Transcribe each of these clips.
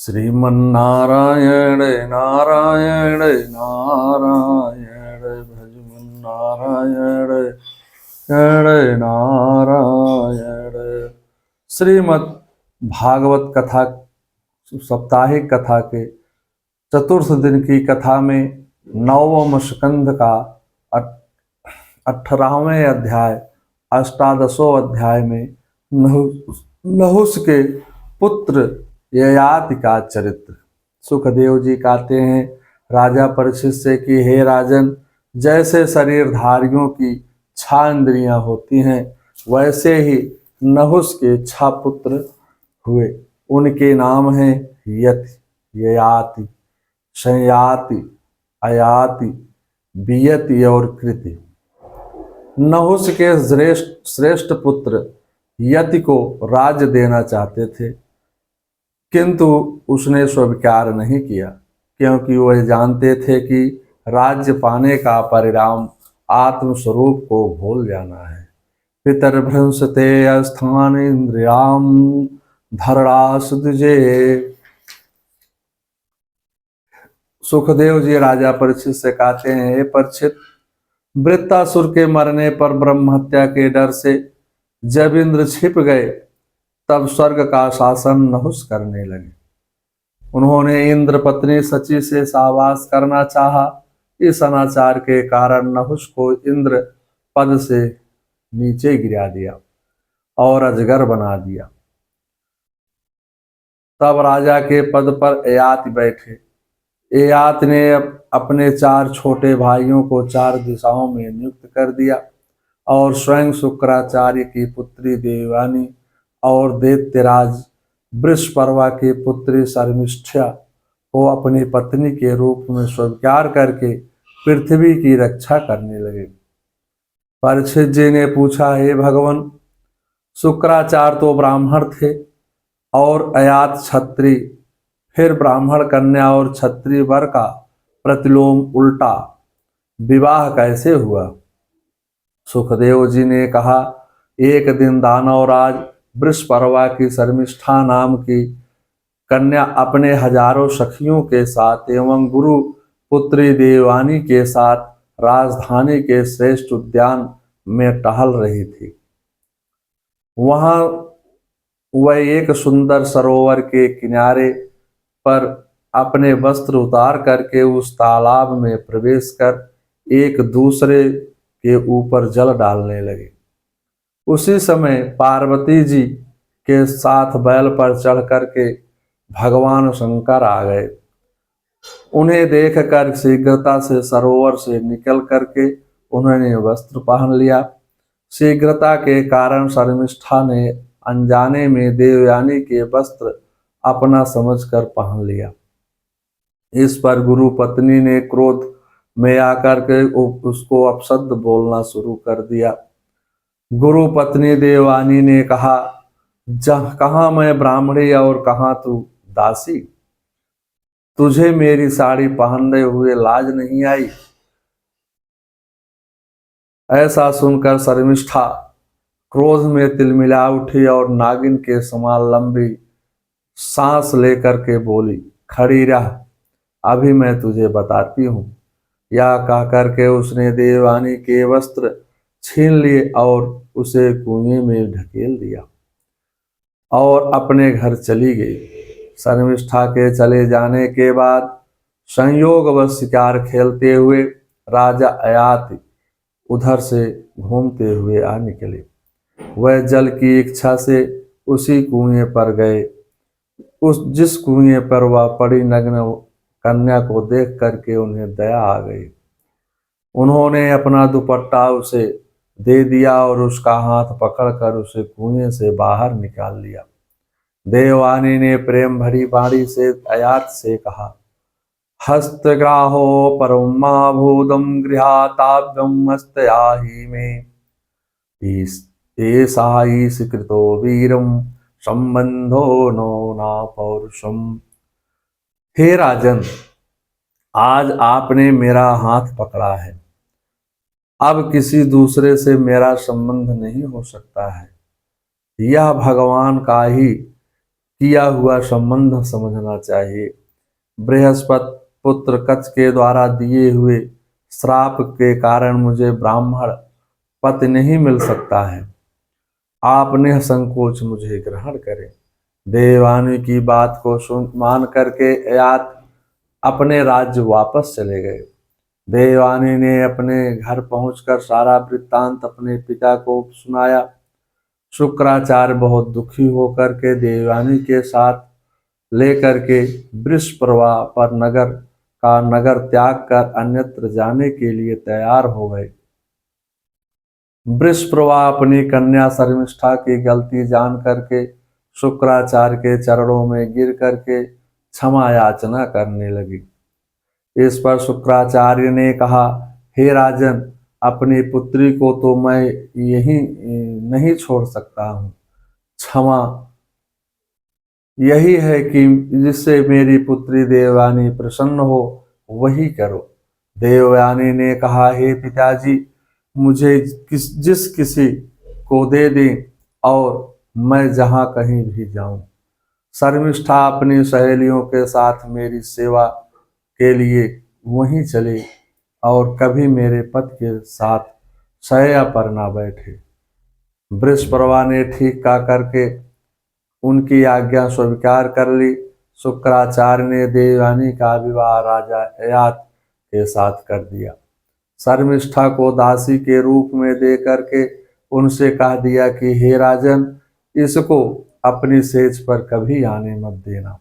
श्रीमन्नारायण नारायण नारायण भजमन नारायण नारायण। श्रीमद् भागवत कथा साप्ताहिक कथा के चतुर्थ दिन की कथा में 9वें स्कंध का 18वें अध्याय 18वें अध्याय में नहुष के पुत्र ययाति का चरित्र। सुखदेव जी कहते हैं राजा परीक्षित से कि हे राजन, जैसे शरीरधारियों की 6 इंद्रियां होती हैं वैसे ही नहुष के 6 पुत्र हुए। उनके नाम हैं यति, ययाति, संयाति, अयाति, वियति और कृति। नहुष के श्रेष्ठ पुत्र यति को राज्य देना चाहते थे, किंतु उसने स्वीकार नहीं किया, क्योंकि वह जानते थे कि राज्य पाने का परिणाम आत्मस्वरूप को भूल जाना है। पितर्भ्रंशते स्थान इंद्रियाम धरणासुजे। सुखदेव जी राजा परीक्षित से कहते हैं, हे परीक्षित, वृत्तासुर के मरने पर ब्रह्म हत्या के डर से जब इंद्र छिप गए तब स्वर्ग का शासन नहुष करने लगे। उन्होंने इंद्र पत्नी सची से सहवास करना चाहा। इस अनाचार के कारण नहुष को इंद्र पद से नीचे गिरा दिया और अजगर बना दिया। तब राजा के पद पर ययाति बैठे। ययाति ने अपने 4 छोटे भाइयों को 4 दिशाओं में नियुक्त कर दिया और स्वयं शुक्राचार्य की पुत्री देवयानी और दैत्यराज वृषपर्वा की पुत्री शर्मिष्ठा को अपनी पत्नी के रूप में स्वीकार करके पृथ्वी की रक्षा करने लगे। परीक्षित जी ने पूछा, हे भगवान, शुक्राचार्य तो ब्राह्मण थे और अयात क्षत्रिय, फिर ब्राह्मण कन्या और क्षत्रिय वर का प्रतिलोम उल्टा विवाह कैसे हुआ? सुखदेव जी ने कहा, एक दिन दानवराज वृषपर्वा की शर्मिष्ठा नाम की कन्या अपने हजारों सखियों के साथ एवं गुरु पुत्री देवयानी के साथ राजधानी के श्रेष्ठ उद्यान में टहल रही थी। वहां वह एक सुंदर सरोवर के किनारे पर अपने वस्त्र उतार करके उस तालाब में प्रवेश कर एक दूसरे के ऊपर जल डालने लगे। उसी समय पार्वती जी के साथ बैल पर चढ़ करके भगवान शंकर आ गए। उन्हें देखकर शीघ्रता से सरोवर से निकल करके उन्होंने वस्त्र पहन लिया। शीघ्रता के कारण शर्मिष्ठा ने अनजाने में देवयानी के वस्त्र अपना समझकर पहन लिया। इस पर गुरु पत्नी ने क्रोध में आकर के उसको अपशब्द बोलना शुरू कर दिया। गुरु पत्नी देवयानी ने कहा, कहाँ मैं ब्राह्मणी और कहाँ तू दासी? तुझे मेरी साड़ी पहनते हुए लाज नहीं आई? ऐसा सुनकर शर्मिष्ठा क्रोध में तिलमिला उठी और नागिन के समान लंबी सांस लेकर के बोली, खड़ी रह, अभी मैं तुझे बताती हूँ। यह कहकर के उसने देवयानी के वस्त्र छीन लिए और उसे कुएं में ढकेल दिया और अपने घर चली गई। शर्मिष्ठा के चले जाने के बाद संयोगवश शिकार खेलते हुए राजा अयाति उधर से घूमते हुए आ निकले। वह जल की इच्छा से उसी कुएं पर गए। जिस कुएं पर वह पड़ी नग्न कन्या को देख करके उन्हें दया आ गई। उन्होंने अपना दुपट्टा उसे दे दिया और उसका हाथ पकड़कर उसे कुएं से बाहर निकाल लिया। देवयानी ने प्रेम भरी वाणी से अयात से कहा, हस्तग्राहो परमाभूतम गृहाताभ्यम हस्तयाहि में ऐसा ईश कृतो वीरम संबंधो नो ना पौरुषम। हे राजन, आज आपने मेरा हाथ पकड़ा है, अब किसी दूसरे से मेरा संबंध नहीं हो सकता है। यह भगवान का ही किया हुआ संबंध समझना चाहिए। बृहस्पति पुत्र कच्छ के द्वारा दिए हुए श्राप के कारण मुझे ब्राह्मण पति नहीं मिल सकता है। आप निसंकोच मुझे ग्रहण करें। देवयानी की बात को सुन मान करके ययाति अपने राज्य वापस चले गए। देवयानी ने अपने घर पहुंचकर सारा वृत्तांत अपने पिता को सुनाया। शुक्राचार्य बहुत दुखी होकर के देवयानी के साथ लेकर के वृषप्रवाह पर नगर त्याग कर अन्यत्र जाने के लिए तैयार हो गए। वृषप्रवाह अपनी कन्या शर्मिष्ठा की गलती जान करके शुक्राचार्य के चरणों में गिर करके क्षमा याचना करने लगी। इस पर शुक्राचार्य ने कहा, हे राजन, अपनी पुत्री को तो मैं यही नहीं छोड़ सकता हूँ। क्षमा यही है कि जिससे मेरी पुत्री देवयानी प्रसन्न हो वही करो। देवयानी ने कहा, हे पिताजी, मुझे जिस किसी को दे दें और मैं जहाँ कहीं भी जाऊं। शर्मिष्ठा अपनी सहेलियों के साथ मेरी सेवा के लिए वहीं चले और कभी मेरे पति के साथ शैया पर ना बैठे। वृषप्रवाह ने ठीक का करके उनकी आज्ञा स्वीकार कर ली। शुक्राचार्य ने देवयानी का विवाह राजा ययाति के साथ कर दिया। शर्मिष्ठा को दासी के रूप में दे करके उनसे कह दिया कि हे राजन, इसको अपनी सेज पर कभी आने मत देना।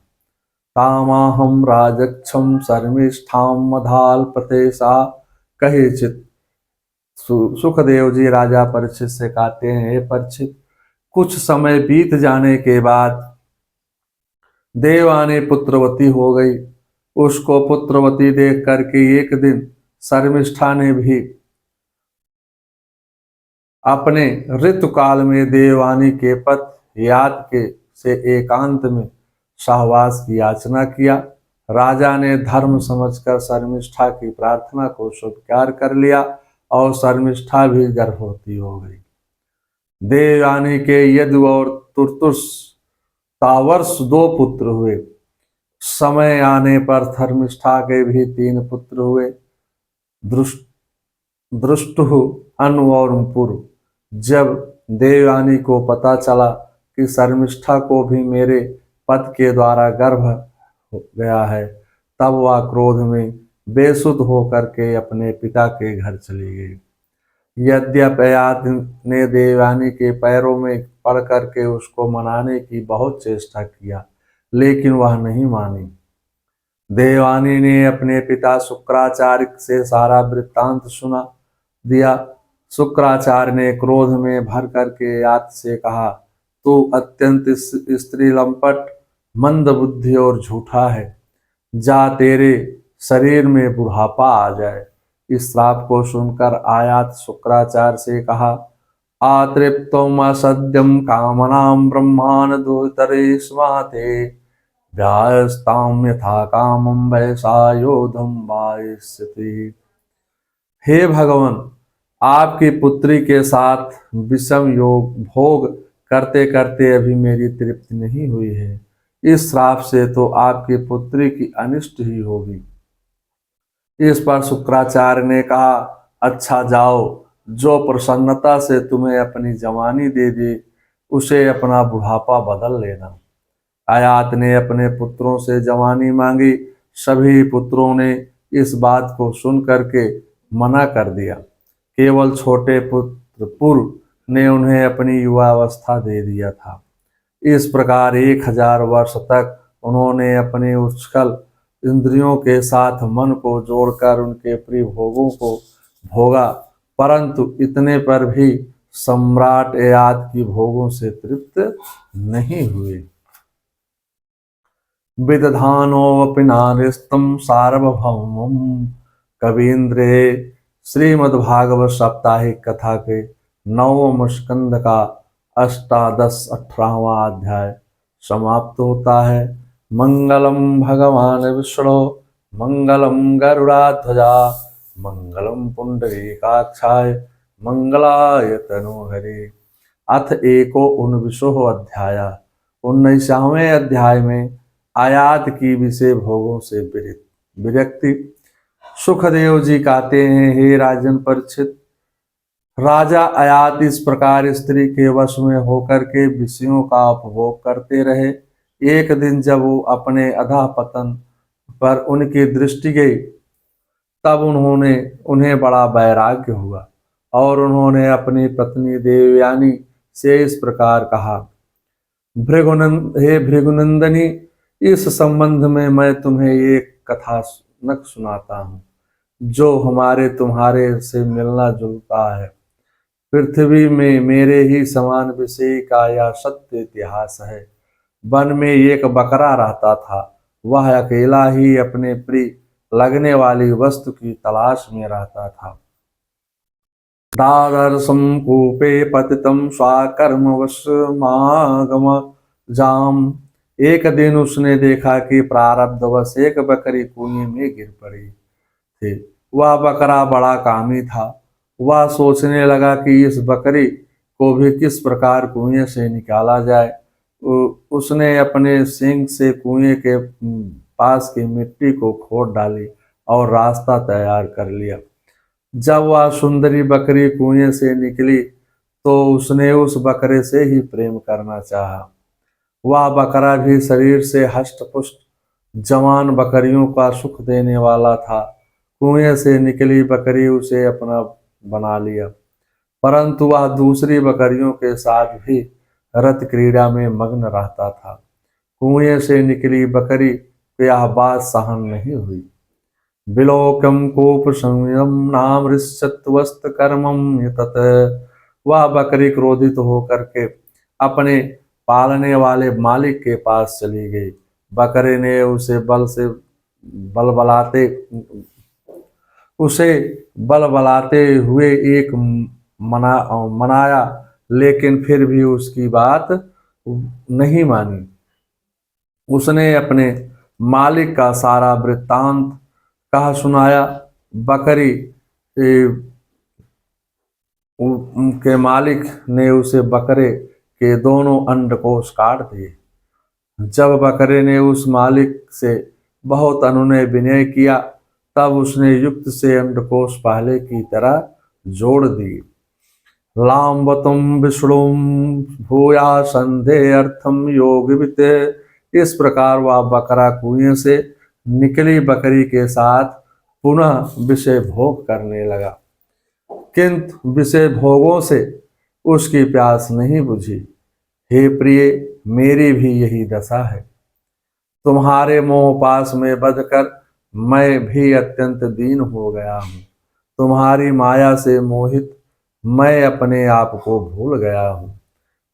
तामाहम राजक्षम शर्मिष्ठाम मधाल प्रतेशा कहे चित। सुखदेव जी राजा परीक्षित से कहते हैं, हे परीक्षित, कुछ समय बीत जाने के बाद देवयानी पुत्रवती हो गई। उसको पुत्रवती देख करके एक दिन शर्मिष्ठा ने भी अपने ऋतुकाल में देवयानी के पति ययाति के से एकांत में सहवास की याचना किया। राजा ने धर्म समझकर शर्मिष्ठा की प्रार्थना को स्वीकार कर लिया और शर्मिष्ठा भी गर्भवती हो गई। देवयानी के यदु और तुर्तुस तावर्ष 2 पुत्र हुए। समय आने पर धर्मिष्ठा के भी 3 पुत्र हुए, दृष्टु, अनु और पुरु। जब देवयानी को पता चला कि शर्मिष्ठा को भी मेरे पति के द्वारा गर्भ हो गया है, तब वह क्रोध में बेसुध होकर के अपने पिता के घर चली गई। यद्यपि ययाति ने देवयानी के पैरों में पड़ करके उसको मनाने की बहुत चेष्टा किया, लेकिन वह नहीं मानी। देवयानी ने अपने पिता शुक्राचार्य से सारा वृत्तांत सुना दिया। शुक्राचार्य ने क्रोध में भर करके ययाति से कहा, तू अत्यंत स्त्री लंपट, मंद बुद्धि और झूठा है। जा, तेरे शरीर में बुढ़ापा आ जाए। इस श्राप को सुनकर ययाति शुक्राचार्य से कहा, आतृप्तम असद्यम कामनाम ब्रह्मान दुतरे स्माते व्यास्ताम यथा कामम वैसा योधम वायस्यति। हे भगवान, आपकी पुत्री के साथ विषम योग भोग करते करते अभी मेरी तृप्ति नहीं हुई है। इस श्राप से तो आपकी पुत्री की अनिष्ट ही होगी। इस पर शुक्राचार्य ने कहा, अच्छा जाओ, जो प्रसन्नता से तुम्हें अपनी जवानी दे दे उसे अपना बुढ़ापा बदल लेना। ययाति ने अपने पुत्रों से जवानी मांगी। सभी पुत्रों ने इस बात को सुन करके मना कर दिया। केवल छोटे पुत्र पुरु ने उन्हें अपनी युवावस्था दे दिया था। इस प्रकार 1000 वर्ष तक उन्होंने अपने उच्छल इंद्रियों के साथ मन को जोड़कर उनके प्रिय भोगों को भोगा, परंतु इतने पर भी सम्राट ययाति की भोगों से तृप्त नहीं हुए। विदधानोऽपि नारिस्तं सार्वभौमं कवीन्द्रे। श्रीमद्भागवत साप्ताहिक कथा के 9वें स्कंद का 18वां अध्याय समाप्त होता है। मंगलम भगवान विष्णु मंगलम गरुड़ाध्वजा मंगलम पुंडरीकाक्षाय मंगलाय तनोहरे। अथ 19वां अध्याय 19वें अध्याय में आयात की विषय भोगों से विरक्ति। सुखदेव जी कहते हैं, हे राजन परीक्षित, राजा अयात इस प्रकार स्त्री के वश में होकर के विषयों का उपभोग करते रहे। एक दिन जब वो अपने अधःपतन पर उनकी दृष्टि गई, तब उन्हें बड़ा वैराग्य हुआ और उन्होंने अपनी पत्नी देवयानी से इस प्रकार कहा, हे भृगुनंदनी, इस संबंध में मैं तुम्हें एक कथानक सुनाता हूँ जो हमारे तुम्हारे से मिलना जुलता है। पृथ्वी में मेरे ही समान विषय का यह सत्य इतिहास है। वन में एक बकरा रहता था। वह अकेला ही अपने प्रिय लगने वाली वस्तु की तलाश में रहता था। दादर्शम कूपे पतितम स्वाकर्मवशमागम जाम। एक दिन उसने देखा कि प्रारब्धवश एक बकरी कुएं में गिर पड़ी थी। वह बकरा बड़ा कामी था। वह सोचने लगा कि इस बकरी को भी किस प्रकार कुएं से निकाला जाए। उसने अपने सींग से कुएं के पास की मिट्टी को खोद डाली और रास्ता तैयार कर लिया। जब वह सुंदरी बकरी कुएं से निकली तो उसने उस बकरे से ही प्रेम करना चाहा। वह बकरा भी शरीर से हष्ट-पुष्ट जवान बकरियों का सुख देने वाला था। कुएं से निकली बकरी उसे अपना बना लिया, परंतु वह दूसरी बकरियों के साथ भी रत क्रीड़ा में मग्न रहता था। कुएं से निकली बकरी को यह बात सहन नहीं हुई। विलोकम कोप संयम नाम ऋषत्वस्त कर्मम तत। वह बकरी क्रोधित होकर के अपने पालने वाले मालिक के पास चली गई। बकरे ने उसे बल बलाते हुए एक मनाया, लेकिन फिर भी उसकी बात नहीं मानी। उसने अपने मालिक का सारा वृत्तांत कहा सुनाया। बकरी के मालिक ने उसे बकरे के दोनों अंडकोश काट दिए। जब बकरे ने उस मालिक से बहुत अनुनय विनय किया, तब उसने युक्त से अंडकोश पहले की तरह जोड़ दिए। लाम्बतुम विष्णुम भूया संधे अर्थम योगवित। इस प्रकार वह बकरा कुएं से निकली बकरी के साथ पुनः विषय भोग करने लगा, किंतु विषय भोगों से उसकी प्यास नहीं बुझी। हे प्रिय, मेरी भी यही दशा है। तुम्हारे मोह पास में बंधकर मैं भी अत्यंत दीन हो गया हूँ। तुम्हारी माया से मोहित मैं अपने आप को भूल गया हूँ।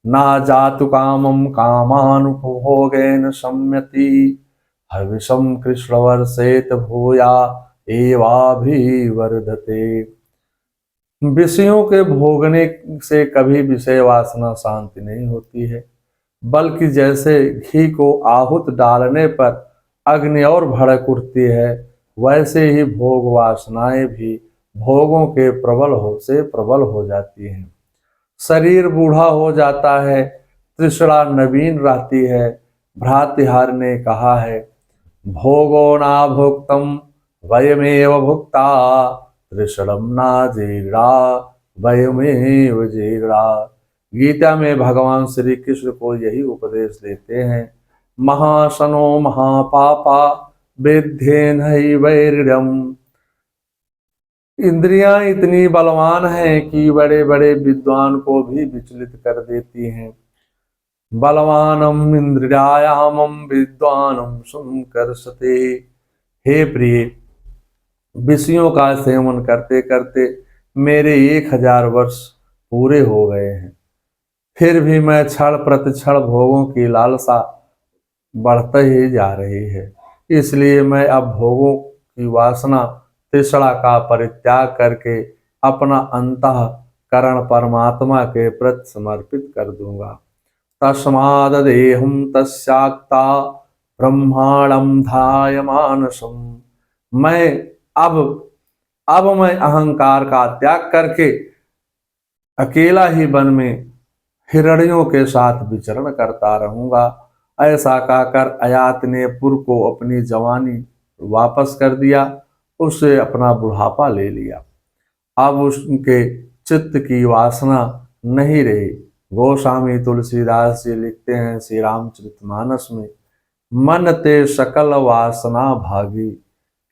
ना जातु कामम कामानुपभोगेन सम्यति हविषम कृष्णवर्षेत भूया एवाभिवर्धते। विषयों के भोगने से कभी विषय वासना शांति नहीं होती है, बल्कि जैसे घी को आहूत डालने पर अग्नि और भड़क उठती है, वैसे ही भोग वासनाएं भी भोगों के प्रबल हो जाती हैं। शरीर बूढ़ा हो जाता है, तृष्णा नवीन रहती है। भ्रातिहार ने कहा है, भोगो ना भोक्तम वयमेव भुक्ता तृष्णम ना जीर्णा वयमेव जीर्णा। गीता में भगवान श्री कृष्ण को यही उपदेश देते हैं। महासनो महापापा वेद्येनैवैरिण्यम। इंद्रियां इतनी बलवान हैं कि बड़े बड़े विद्वान को भी विचलित कर देती हैं। बलवानम इंद्रियायामम विद्वानम संकर्षते। हे प्रिय, विषयों का सेवन करते करते मेरे 1000 वर्ष पूरे हो गए हैं, फिर भी मैं क्षण प्रतिक्षण भोगों की लालसा बढ़ते ही जा रही है। इसलिए मैं अब भोगों की वासना तृष्णा का परित्याग करके अपना अंतःकरण परमात्मा के प्रति समर्पित कर दूंगा। तस्माद् देहं तस्याक्ता ब्रह्मांडं धायमानसम्। अब मैं अहंकार का त्याग करके अकेला ही वन में हिरणियों के साथ विचरण करता रहूंगा। ऐसा कहकर अयात ने पुर को अपनी जवानी वापस कर दिया, उससे अपना बुढ़ापा ले लिया। अब उसके चित्त की वासना नहीं रही। गोस्वामी तुलसीदास जी लिखते हैं श्री रामचरितमानस में, मन ते सकल वासना भागी,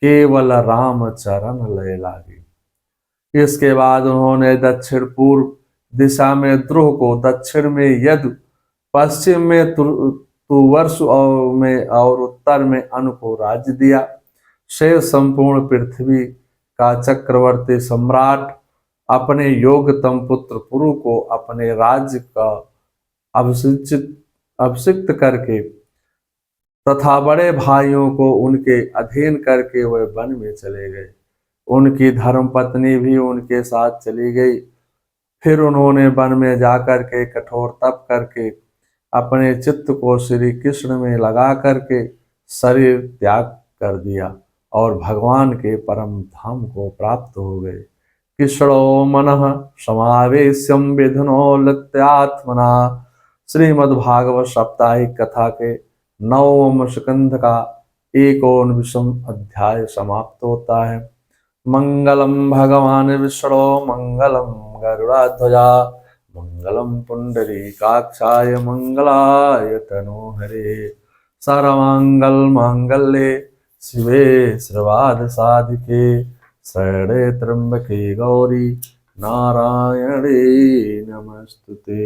केवल राम चरण लय लागी। इसके बाद उन्होंने दक्षिण पूर्व दिशा में ध्रुव को, दक्षिण में यदु, पश्चिम में तुवर्ष और उत्तर में अनु को राज्य दिया। शेष संपूर्ण पृथ्वी का चक्रवर्ती सम्राट अपने योगतम पुत्र पुरु को अपने राज्य का अभिषिक्त करके तथा बड़े भाइयों को उनके अधीन करके वे वन में चले गए। उनकी धर्मपत्नी भी उनके साथ चली गई। फिर उन्होंने वन में जाकर के कठोर तप करके अपने चित्त को श्री कृष्ण में लगा करके शरीर त्याग कर दिया और भगवान के परम धाम को प्राप्त हो गए। कृष्णो मनः समावेश्यम विधुनोलत्यात्मना। श्रीमद्भागवत साप्ताहिक कथा के 9वें स्कंध का 19वां अध्याय समाप्त होता है। मंगलम भगवान विष्णु मंगलम गरुड़ध्वजा मंगलम पुंडरीकाक्षाय मंगलाय तनोहरे। सर्वमंगल मांगल्ये शिवे सर्वार्थ साधिके शरणे त्र्यंबके गौरी नारायणे नमस्तुते।